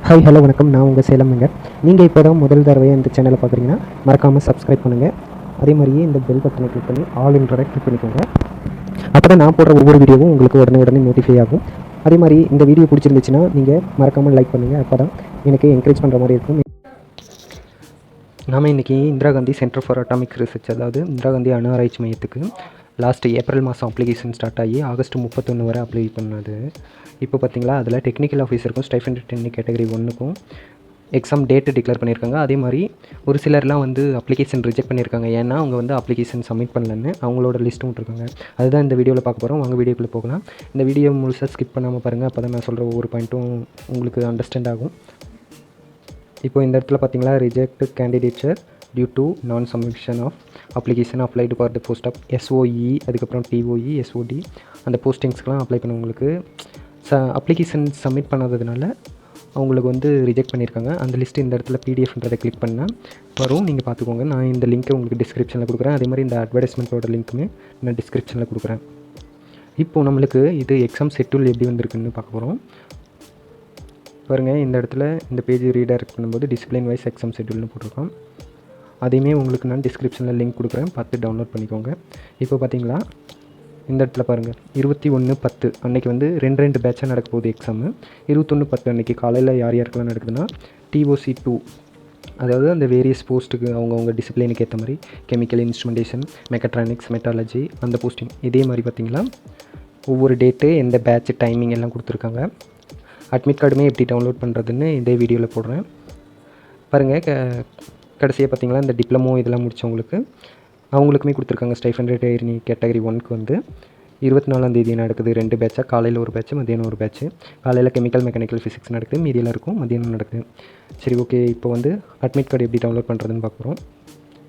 Hi hello வணக்கம். நான் உங்கள் சேலம்ங்க. நீங்கள் இப்போ தான் முதல் தடவையாக இந்த சேனலை பார்க்குறீங்கன்னா மறக்காமல் சப்ஸ்கிரைப் பண்ணுங்கள். அதே மாதிரியே இந்த பெல் பட்டனை கிளிக் பண்ணி ஆல் இன்றதை கிளிக் பண்ணிக்கோங்க. அப்போ தான் நான் போடுற ஒவ்வொரு வீடியோவும் உங்களுக்கு உடனே நோட்டிஃபை ஆகும். அதே மாதிரி இந்த வீடியோ பிடிச்சிருந்துச்சுன்னா நீங்கள் மறக்காமல் லைக் பண்ணுங்கள். அப்போ தான் எனக்கு என்கரேஜ் பண்ணுற மாதிரி இருக்கும். நாம் இன்றைக்கி Indira Gandhi centre for atomic research, அதாவது இந்திரா காந்தி அணு ஆராய்ச்சி மையத்துக்கு லாஸ்ட்டு ஏப்ரல் மாதம் அப்ளிகேஷன் ஸ்டார்ட் ஆகி ஆகஸ்ட் 31 வரை அப்ளை பண்ணது. இப்போ பார்த்தீங்களா, அதில் டெக்னிக்கல் ஆஃபீஸருக்கும் ஸ்டைஃபண்ட் டெக்னிக் கேட்டகரி 1க்கும் எக்ஸாம் டேட்டு டிக்ளேர் பண்ணியிருக்காங்க. அதே மாதிரி ஒரு சிலர்லாம் அப்ளிகேஷன் ரிஜெக்ட் பண்ணியிருக்காங்க. ஏன்னா அவங்க அப்ளிகேஷன் சப்மிட் பண்ணலன்னு அவங்களோட லிஸ்ட்டும் விட்டுருக்காங்க. அதுதான் இந்த வீடியோவில் பார்க்க போகிறோம். வாங்க வீடியோக்குள்ளே போகலாம். இந்த வீடியோ முழுசாக ஸ்கிப் பண்ணாமல் பாருங்கள். அப்போ தான் நான் சொல்கிற ஒவ்வொரு பாயிண்ட்டும் உங்களுக்கு அண்டர்ஸ்டாண்ட் ஆகும். இப்போ இந்த இடத்துல பார்த்தீங்களா, reject candidature due to non submission of application applied for the post of SOE, அதுக்கப்புறம் டிஓஇ, எஸ்ஓடி, அந்த போஸ்டிங்ஸ்க்கெலாம் அப்ளை பண்ணவங்களுக்கு அப்ளிகேஷன் சப்மிட் பண்ணாததுனால அவங்களுக்கு ரிஜெக்ட் பண்ணியிருக்காங்க. அந்த லிஸ்ட்டு இந்த இடத்துல பிடிஎஃப்ன்றதை கிளிக் பண்ணால் வரும். நீங்கள் பார்த்துக்கோங்க. நான் இந்த லிங்க்கை உங்களுக்கு டிஸ்கிரிப்ஷனில் கொடுக்குறேன். அதே மாதிரி இந்த அட்வர்டைஸ்மெண்ட்டோட லிங்க்குமே நான் டிஸ்கிரிப்ஷனில் கொடுக்குறேன். இப்போது நம்மளுக்கு இது எக்ஸாம் ஷெட்யூல் எப்படி வந்திருக்குன்னு பார்க்க போகிறோம். பாருங்கள், இந்த இடத்துல இந்த பேஜ் ரீடைரக்ட் பண்ணும்போது டிசிப்ளின் வைஸ் எக்ஸாம் ஷெட்யூல்னு போட்டிருக்கோம். அதையுமே உங்களுக்கு நான் டிஸ்கிரிப்ஷனில் லிங்க் கொடுக்குறேன், பார்த்து டவுன்லோட் பண்ணிக்கோங்க. இப்போ பார்த்தீங்களா, இந்த இடத்துல பாருங்கள், 21/10 அன்றைக்கி ரெண்டு பேட்சாக நடக்க போகுது எக்ஸாமு. 21/10 அன்றைக்கி காலையில் யார் யாருக்கெல்லாம் நடக்குதுன்னா, TOC 2, அதாவது அந்த வேரியஸ் போஸ்ட்டுக்கு அவங்கவுங்க டிசிப்ளினுக்கு ஏற்ற மாதிரி கெமிக்கல், இன்ஸ்ட்ருமெண்டேஷன், மெக்கட்ரானிக்ஸ், மெட்டாலஜி, அந்த போஸ்டிங். இதே மாதிரி பார்த்திங்களா, ஒவ்வொரு டேட்டு, எந்த பேட்ச், டைமிங் எல்லாம் கொடுத்துருக்காங்க. அட்மிட் கார்டுமே எப்படி டவுன்லோட் பண்ணுறதுன்னு இதே வீடியோவில் போடுறேன். பாருங்கள், கடைசியாக பார்த்திங்களா, இந்த டிப்ளமோ இதெல்லாம் முடித்தவங்களுக்கு அவங்களுக்குமே கொடுத்துருக்காங்க. ஸ்டைஃபண்ட் டெக்னிக் கேட்டகரி 1க்கு 24 நடக்குது 2 பேட்சாக. காலையில் ஒரு பேட்ச்சு, மதியானம் ஒரு பேட்ச்சு. காலையில் கெமிக்கல், மெக்கானிக்கல், ஃபிசிக்ஸ் நடக்குது, மீதியெல்லாம் இருக்கும், மதியானம் நடக்குது. சரி, ஓகே. இப்போ அட்மிட் கார்டு எப்படி டவுன்லோட் பண்ணுறதுன்னு பார்க்குறோம்.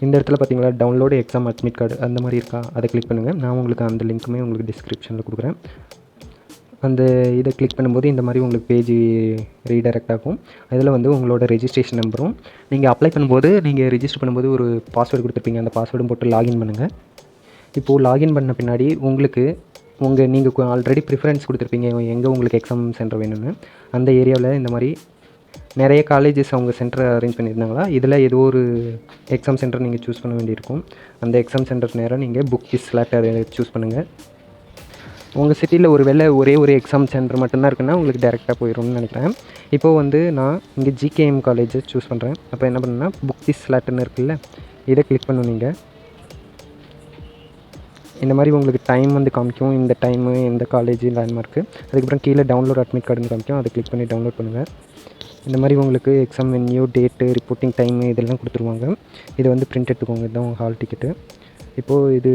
இந்த இடத்துல பார்த்தீங்களா, டவுன்லோடு எக்ஸாம் அட்மிட் கார்டு அந்த மாதிரி இருக்கா, அதை கிளிக் பண்ணுங்கள். நான் உங்களுக்கு அந்த லிங்க்குமே உங்களுக்கு டிஸ்கிரிப்ஷனில் கொடுக்குறேன். அந்த இதை கிளிக் பண்ணும்போது இந்த மாதிரி உங்களுக்கு பேஜ் ரீடைரக்ட் ஆகும். அதில் உங்களோட ரெஜிஸ்ட்ரேஷன் நம்பரும், நீங்கள் அப்ளை பண்ணும்போது நீங்கள் ரெஜிஸ்டர் பண்ணும்போது ஒரு பாஸ்வேர்டு கொடுத்துருப்பீங்க. அந்த பாஸ்வேர்டும் போட்டு லாகின் பண்ணுங்கள். இப்போது லாகின் பண்ண பின்னாடி உங்களுக்கு நீங்கள் ஆல்ரெடி ப்ரிஃபரன்ஸ் கொடுத்துருப்பீங்க, எங்கே உங்களுக்கு எக்ஸாம் சென்டர் வேணும்னு. அந்த ஏரியாவில் இந்த மாதிரி நிறைய காலேஜஸ் அவங்க சென்டர் அரேஞ்ச் பண்ணியிருந்தாங்களா, இதில் ஏதோ ஒரு எக்ஸாம் சென்டர் நீங்கள் சூஸ் பண்ண வேண்டியிருக்கும். அந்த எக்ஸாம் சென்டர் நேராக நீங்கள் புக் இஸ் ஸ்லாட் அதை சூஸ் பண்ணுங்கள். உங்கள் சிட்டியில் ஒரே ஒரு எக்ஸாம் சென்டர் மட்டும்தான் இருக்குன்னா உங்களுக்கு டேரெக்டாக போயிடும்னு நினைக்கிறேன். இப்போது நான் இங்கே GKM காலேஜை சூஸ் பண்ணுறேன். அப்போ என்ன பண்ணுன்னா, புக் இஸ் ஸ்லாட்னு இருக்குல்ல, இதை கிளிக் பண்ணணும். நீங்கள் இந்த மாதிரி உங்களுக்கு டைம் காமிக்கும், இந்த டைமு, இந்த காலேஜ், லேண்ட்மார்க்கு. அதுக்கப்புறம் கீழே டவுன்லோட் அட்மிட் கார்டுன்னு காமிக்கும், அதை கிளிக் பண்ணி டவுன்லோட் பண்ணுங்கள். இந்த மாதிரி உங்களுக்கு exam venue, date, reporting time இதெல்லாம் கொடுத்துருவாங்க. இதை பிரிண்ட் எடுத்துக்கோங்க. இதுதான் உங்கள் ஹால் டிக்கெட்டு. இப்போது இது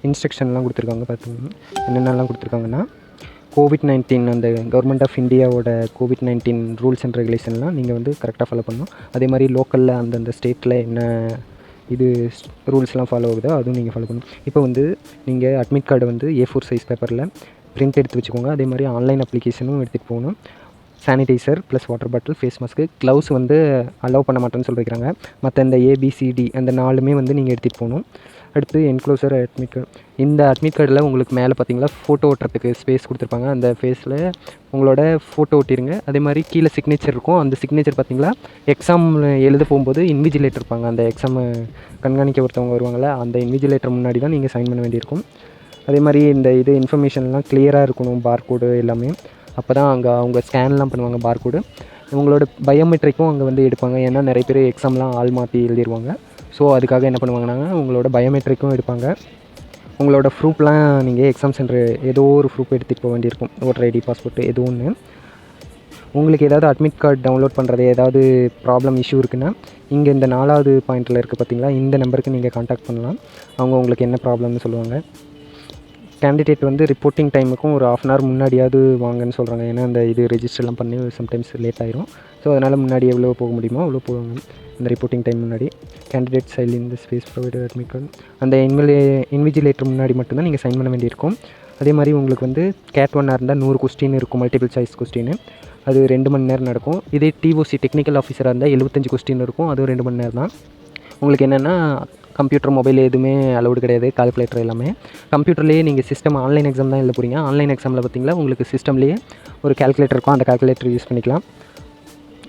இன்ஸ்ட்ரக்ஷன்லாம் கொடுத்துருக்காங்க. பார்த்துக்கோங்க என்னென்னலாம் கொடுத்துருக்காங்கன்னா, COVID-19 அந்த கவர்மெண்ட் ஆஃப் இந்தியாவோட COVID-19 ரூல்ஸ் அண்ட் ரெகுலேஷன்லாம் நீங்கள் கரெக்டாக ஃபாலோ பண்ணணும். அதே மாதிரி லோக்கலில் அந்தந்த ஸ்டேட்டில் என்ன இது ரூல்ஸ்லாம் ஃபாலோ ஆகுதோ அதுவும் நீங்கள் ஃபாலோ பண்ணணும். இப்போ நீங்கள் அட்மிட் கார்டு A4 சைஸ் பேப்பரில் பிரிண்ட் எடுத்து வச்சுக்கோங்க. அதே மாதிரி ஆன்லைன் அப்ளிகேஷனும் எடுத்துகிட்டு போகணும். Sanitiser plus water bottle, face mask, gloves allow பண்ண மாட்டேன்னு சொல்லியிருக்காங்க. மற்ற இந்த ABCD அந்த 4மே நீங்கள் எடுத்துகிட்டு போகணும். அடுத்து என்க்ளோசர் அட்மிட் கார்டு. இந்த அட்மிட் கார்டில் உங்களுக்கு மேலே பார்த்தீங்களா, ஃபோட்டோ ஓட்டுறதுக்கு ஸ்பேஸ் கொடுத்துருப்பாங்க. அந்த ஃபேஸில் உங்களோட ஃபோட்டோ ஒட்டிடுங்க. அதே மாதிரி கீழே சிக்னேச்சர் இருக்கும். அந்த சிக்னேச்சர் பார்த்தீங்களா, எக்ஸாம் எழுத போகும்போது இன்விஜிலேட்டர் இருப்பாங்க. அந்த எக்ஸாமை கண்காணிக்க ஒருத்தவங்க வருவாங்கள்ல, அந்த இன்விஜிலேட்டர் முன்னாடி தான் நீங்கள் சைன் பண்ண வேண்டியிருக்கும். அதே மாதிரி இந்த இன்ஃபர்மேஷன்லாம் கிளியராக இருக்கணும், பார்கோடு எல்லாமே. அப்போ தான் அவங்க ஸ்கேன்லாம் பண்ணுவாங்க பார்கோடு. உங்களோட பயோமெட்ரிக்கும் அங்கே எடுப்பாங்க. ஏன்னா நிறைய பேர் எக்ஸாம்லாம் ஆள் மாற்றி எழுதிடுவாங்க. ஸோ அதுக்காக என்ன பண்ணுவாங்கன்னா, உங்களோட பயோமெட்ரிக்கும் எடுப்பாங்க. உங்களோட ப்ரூஃப்லாம் நீங்கள் எக்ஸாம் சென்டர் ஏதோ ஒரு ப்ரூஃப் எடுத்துகிட்டு போக வேண்டியிருக்கும். ஓட்டர் ஐடி, பாஸ்போர்ட் ஏதோ ஒன்று. உங்களுக்கு ஏதாவது அட்மிட் கார்டு டவுன்லோட் பண்ணுறது ஏதாவது ப்ராப்ளம், இஷ்யூ இருக்குன்னா, இங்கே இந்த 4வது பாயிண்ட்டில் இருக்குது பார்த்தீங்களா, இந்த நம்பருக்கு நீங்கள் கான்டாக்ட் பண்ணலாம். அவங்க உங்களுக்கு என்ன ப்ராப்ளம்னு சொல்லுவாங்க. கேண்டிடேட் ரிப்போர்ட்டிங் டைமுக்கும் ஒரு 1/2 hour முன்னாடியாவது வாங்கன்னு சொல்கிறாங்க. ஏன்னா அந்த ரெஜிஸ்டர்லாம் பண்ணி சம்டைம்ஸ் லேட் ஆயிரும். ஸோ அதனால் முன்னாடி எவ்வளோ போக முடியுமோ அவ்வளோ போவாங்க. இந்த ரிப்போர்ட்டிங் டைம் முன்னாடி கேண்டிடேட் சைல் இந்த ஸ்பேஸ் ப்ரொவைடர் அட்மிட் கார்டு அந்த இன்விஜிலேட்டர் முன்னாடி மட்டும்தான் நீங்கள் சைன் பண்ண வேண்டியிருக்கும். அதே மாதிரி உங்களுக்கு கேட் 1 இருந்தால் 100 கொஸ்டின் இருக்கும், மல்டிபிள் சாய்ஸ் கொஸ்டின். அது 2 மணி நேரம் நடக்கும். இதே TOC டெக்னிக்கல் ஆஃபீஸராக இருந்தால் 75 கொஸ்டின் இருக்கும், அதுவும் 2 மணி நேரம் தான். உங்களுக்கு என்னென்னா, கம்ப்யூட்டர், மொபைல் எதுவுமே அலௌடு கிடையாது. கால்குலேட்டர் எல்லாமே கம்ப்யூட்டர்லேயே நீங்கள் சிஸ்டம் ஆன்லைன் எக்ஸாம் தான் எழுத போகிறீங்க. ஆன்லைன் எக்ஸாமில் பார்த்தீங்களா, உங்களுக்கு சிஸ்டம்லேயே ஒரு கால்குலேட்டர் இருக்கும். அந்த கால்குலேட்டர் யூஸ் பண்ணிக்கலாம்.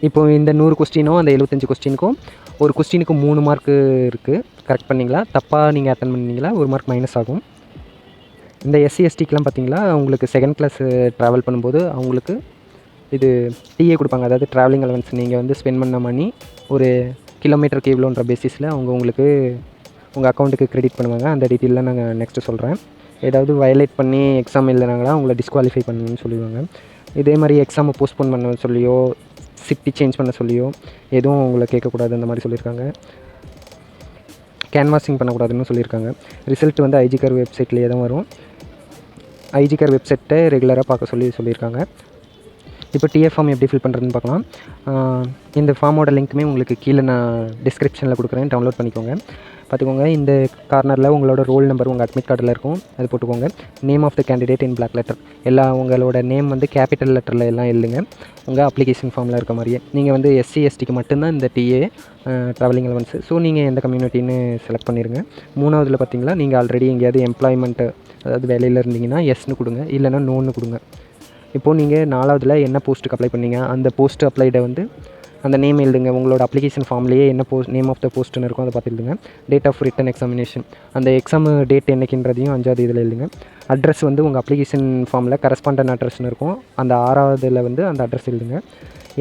இப்போது இந்த 100 கொஸ்டினோ அந்த 75 கொஸ்டினுக்கும் ஒரு கொஸ்டினுக்கு 3 மார்க்கு இருக்குது. கரெக்ட் பண்ணிங்களா, தப்பாக நீங்கள் அட்டன் பண்ணிங்களா 1 மார்க் மைனஸ் ஆகும். இந்த எஸ்சி எஸ்டிக்கெலாம் பார்த்தீங்களா உங்களுக்கு செகண்ட் கிளாஸ் ட்ராவல் பண்ணும்போது அவங்களுக்கு இது டிஏ கொடுப்பாங்க. அதாவது ட்ராவலிங் அலவன்ஸ் நீங்கள் வந்து ஸ்பெண்ட் பண்ண மணி ஒரு கிலோமீட்டருக்கு இவ்வளோன்ற பேசிஸில் அவங்க உங்களுக்கு உங்கள் அக்கௌண்ட்டுக்கு கிரெடிட் பண்ணுவாங்க. அந்த டீட்டெயிலாம் நாங்கள் நெக்ஸ்ட்டு சொல்கிறேன். ஏதாவது வயலேட் பண்ணி எக்ஸாம் எழுதுனாங்களா அவங்கள டிஸ்குவாலிஃபை பண்ணணும்னு சொல்லுவாங்க. இதே மாதிரி எக்ஸாமை போஸ்ட்போன் பண்ண சொல்லியோ சிட்டி சேஞ்ச் பண்ண சொல்லியோ எதுவும் உங்களை கேட்கக்கூடாது அந்த மாதிரி சொல்லியிருக்காங்க. கேன்வாசிங் பண்ணக்கூடாதுன்னு சொல்லியிருக்காங்க. ரிசல்ட் வந்து ஐஜிகார் வெப்சைட்லேயே தான் வரும். ஐஜிகார் வெப்சைட்டை ரெகுலராக பார்க்க சொல்லியிருக்காங்க. இப்போ டிஎஃப் ஃபார்ம் எப்படி ஃபில் பண்ணுறதுன்னு பார்க்கலாம். இந்த ஃபார்மோட லிங்க்குமே உங்களுக்கு கீழே நான் டிஸ்கிரிப்ஷனில் கொடுக்குறேன், டவுன்லோட் பண்ணிக்கோங்க. பார்த்துக்கோங்க, இந்த கார்னரில் உங்களோட ரோல் நம்பர் உங்கள் அட்மிட் கார்டில் இருக்கும், அது போட்டுக்கோங்க. Name of the candidate in block letter, உங்களோட நேம் வந்து கேபிட்டல் லெட்டரில் எல்லாம் எழுதுங்க. உங்கள் அப்ளிகேஷன் ஃபார்மில் இருக்க மாதிரியே. நீங்கள் வந்து எஸ்சி எஸ்டிக்கு மட்டும்தான் இந்த டிஏ ட்ராவலிங் அலவன்ஸு. ஸோ நீங்கள் எந்த கம்யூனிட்டின்னு செலக்ட் பண்ணிடுங்க. 3வதுல பார்த்தீங்களா, நீங்கள் ஆல்ரெடி எங்கேயாவது எம்ப்ளாய்மெண்ட்டு அதாவது வேலையில் இருந்தீங்கன்னா எஸ்ன்னு கொடுங்க, இல்லைனா நோன்னு கொடுங்க. இப்போது நீங்கள் 4வதுல என்ன போஸ்ட்டுக்கு அப்ளை பண்ணீங்க அந்த போஸ்ட்டு அப்ளைடை வந்து அந்த நேம் எழுதுங்க. உங்களோட அப்ளிகேஷன் ஃபார்ம்லேயே என்ன நேம் ஆஃப் த போஸ்ட்டுன்னு இருக்கும் அதை பார்த்து எழுதுங்க. டேட் ஆஃப் ரிட்டன் எக்ஸாமினேஷன், அந்த எக்ஸாம் டேட் என்னைக்குன்றதையும் 5வது இதில் எழுதுங்க. அட்ரஸ் வந்து உங்கள் அப்ளிகேஷன் ஃபார்மில் கரஸ்பாண்டன் அட்ரஸ்னு இருக்கும், அந்த 6வதுல வந்து அந்த அட்ரஸ் எழுதுங்க.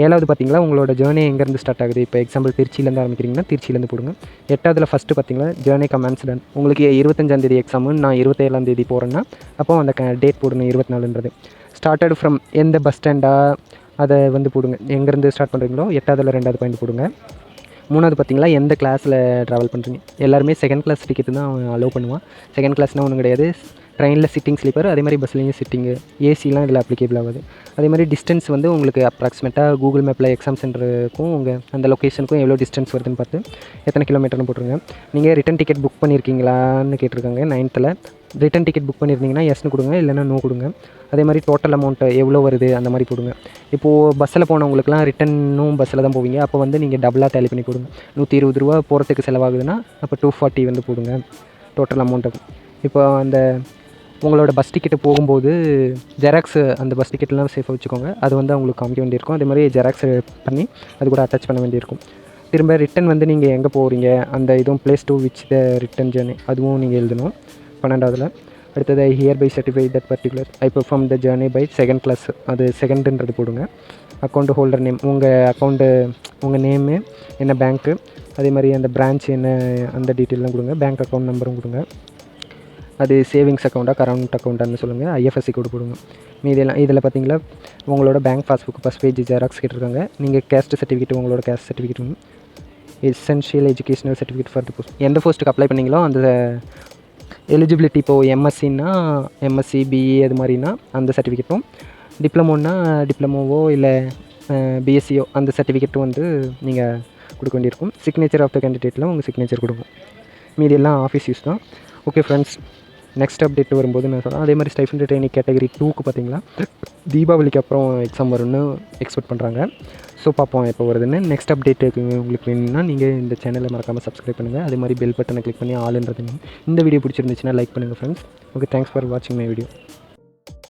7வது பார்த்தீங்களா உங்களோட ஜேர்னி எங்கேருந்து ஸ்டார்ட் ஆகுது. இப்போ எக்ஸாம்பிள் திருச்சியிலேருந்து ஆரம்பிக்கிறீங்கன்னா திருச்சியிலேருந்து போடுங்க. 8வதுல ஃபஸ்ட்டு பார்த்தீங்களா ஜேர்னி கமென்ஸ்டன், உங்களுக்கு 25ஆந்தேதி எக்ஸாமு, நான் 27ஆந்தேதி போகிறேன்னா அப்போ அந்த டேட் போடணும் 24ன்றது. ஸ்டார்டட் ஃப்ரம் எந்த பஸ் ஸ்டாண்டாக அதை வந்து போடுங்க, எங்கேருந்து ஸ்டார்ட் பண்ணுறீங்களோ 8வதுல 2வது பாயிண்ட் போடுங்க. 3வது பார்த்தீங்களா எந்த கிளாஸில் ட்ராவல் பண்ணுறீங்க. எல்லாருமே செகண்ட் கிளாஸ் டிக்கெட்டு தான் அவன் அலோவ் பண்ணுவான். செகண்ட் கிளாஸ்னால் ஒன்றும் கிடையாது, ட்ரெயினில் சிட்டிங் ஸ்லீப்பர், அதே மாதிரி பஸ்லேயும் சிட்டிங்கு, ஏசிலாம் இதில் அப்ளிகேபிள் ஆகுது. அதே மாதிரி டிஸ்டன்ஸ் வந்து உங்களுக்கு அப்ராக்சிமேட்டாக கூகுள் மேப்பில் எக்ஸாம் சென்டருக்கும் உங்கள் அந்த லொக்கேஷனுக்கும் எவ்வளோ டிஸ்டன்ஸ் வருதுன்னு பார்த்து எத்தனை கிலோமீட்டர்னு போட்டுருங்க. நீங்கள் ரிட்டன் டிக்கெட் புக் பண்ணியிருக்கீங்களான்னு கேட்டிருக்காங்க 9th. ரிட்டன் டிக்கெட் புக் பண்ணியிருந்தீங்கன்னா எஸ்ன்னு கொடுங்க, இல்லைனா நோ கொடுங்க. அதே மாதிரி டோட்டல் அமௌண்ட்டு எவ்வளோ வருது அந்த மாதிரி போடுங்க. இப்போது பஸ்ஸில் போனவங்களுக்குலாம் ரிட்டனும் பஸ்ஸில் தான் போவீங்க, அப்போ வந்து நீங்கள் டபுளாக டேலி பண்ணி கொடுங்க. 120 ரூபா போகிறதுக்கு செலவாகுதுன்னா அப்போ 240 வந்து போடுங்க டோட்டல் அமௌண்ட்டு. இப்போ அந்த உங்களோட பஸ் டிக்கெட்டு போகும்போது ஜெராக்ஸு அந்த பஸ் டிக்கெட்லாம் சேஃபாக வச்சுக்கோங்க, அது வந்து அவங்களுக்கு காமிக்க வேண்டியிருக்கும். அதே மாதிரி ஜெராக்ஸு பண்ணி அது கூட அட்டாச் பண்ண வேண்டியிருக்கும். திரும்ப ரிட்டன் வந்து நீங்கள் எங்கே போகிறீங்க அந்த இதுவும் place to which the return journey அதுவும் நீங்கள் எழுதணும் 12வதுல. அடுத்தது I hereby certify that particular I perform the journey by second class, அது செகண்டுன்றது போடுங்க. அக்கௌண்ட் ஹோல்டர் நேம், உங்கள் அக்கௌண்ட்டு உங்கள் நேமு என்ன பேங்க்கு, அதே மாதிரி அந்த பிரான்ச் என்ன அந்த டீட்டெயிலாம் கொடுங்க. பேங்க் அக்கௌண்ட் நம்பரும் கொடுங்க. அது சேவிங்ஸ் அக்கௌண்ட்டாக கரண்ட் அக்கௌண்ட்டான்னு சொல்லுங்கள். ஐஎஃப்எஸ்சி கோடு போடுங்க. மீதெல்லாம் இதில் பார்த்தீங்களா உங்களோட bank passbook first page xerox கேட்டிருக்காங்க. நீங்கள் கேஸ்ட் சர்டிஃபிகேட் உங்களோட கேஸ்ட் சர்டிஃபிகேட் ஒன்று, essential educational certificate for the post, எந்த போஸ்ட்டுக்கு அப்ளை பண்ணிங்களோ அந்த எலிஜிபிலிட்டி. இப்போது எம்எஸ்சின்னா எம்எஸ்சி பிஇ அது மாதிரினா அந்த சர்டிஃபிகேட்டும், டிப்ளமோன்னா டிப்ளமோவோ இல்லை பிஎஸ்சியோ அந்த சர்டிஃபிகேட்டும் வந்து நீங்கள் கொடுக்க வேண்டியிருக்கும். சிக்னேச்சர் ஆஃப் த கேண்டிடேட்டில் உங்கள் சிக்னேச்சர் கொடுக்கும். மீதி எல்லாம் ஆஃபீஸ் யூஸ் தான். ஓகே ஃப்ரெண்ட்ஸ், நெக்ஸ்ட் அப்டேட் வரும்போது நான் சொல்கிறேன். அதே மாதிரி ஸ்டைஃபண்ட் ட்ரைனிங் கேட்டகரி 2க்கு பார்த்தீங்களா தீபாவளிக்கு அப்புறம் எக்ஸாம் வரும்னு எக்ஸ்பெக்ட் பண்ணுறாங்க. ஸோ பார்ப்போம் எப்போ வருதுன்னு. நெக்ஸ்ட் அப்டேட்டுக்கு உங்களுக்கு வேணும்னா நீங்கள் இந்த சேனலை மறக்காமல் சப்ஸ்கிரைப் பண்ணுங்கள். அதே மாதிரி பெல் பட்டனை கிளிக் பண்ணி ஆளுன்றது. இந்த வீடியோ பிடிச்சிருந்துச்சுன்னா லைக் பண்ணுங்கள் ஃப்ரெண்ட்ஸ். ஓகே, தேங்க்ஸ் ஃபார் வாட்சிங் மை வீடியோ.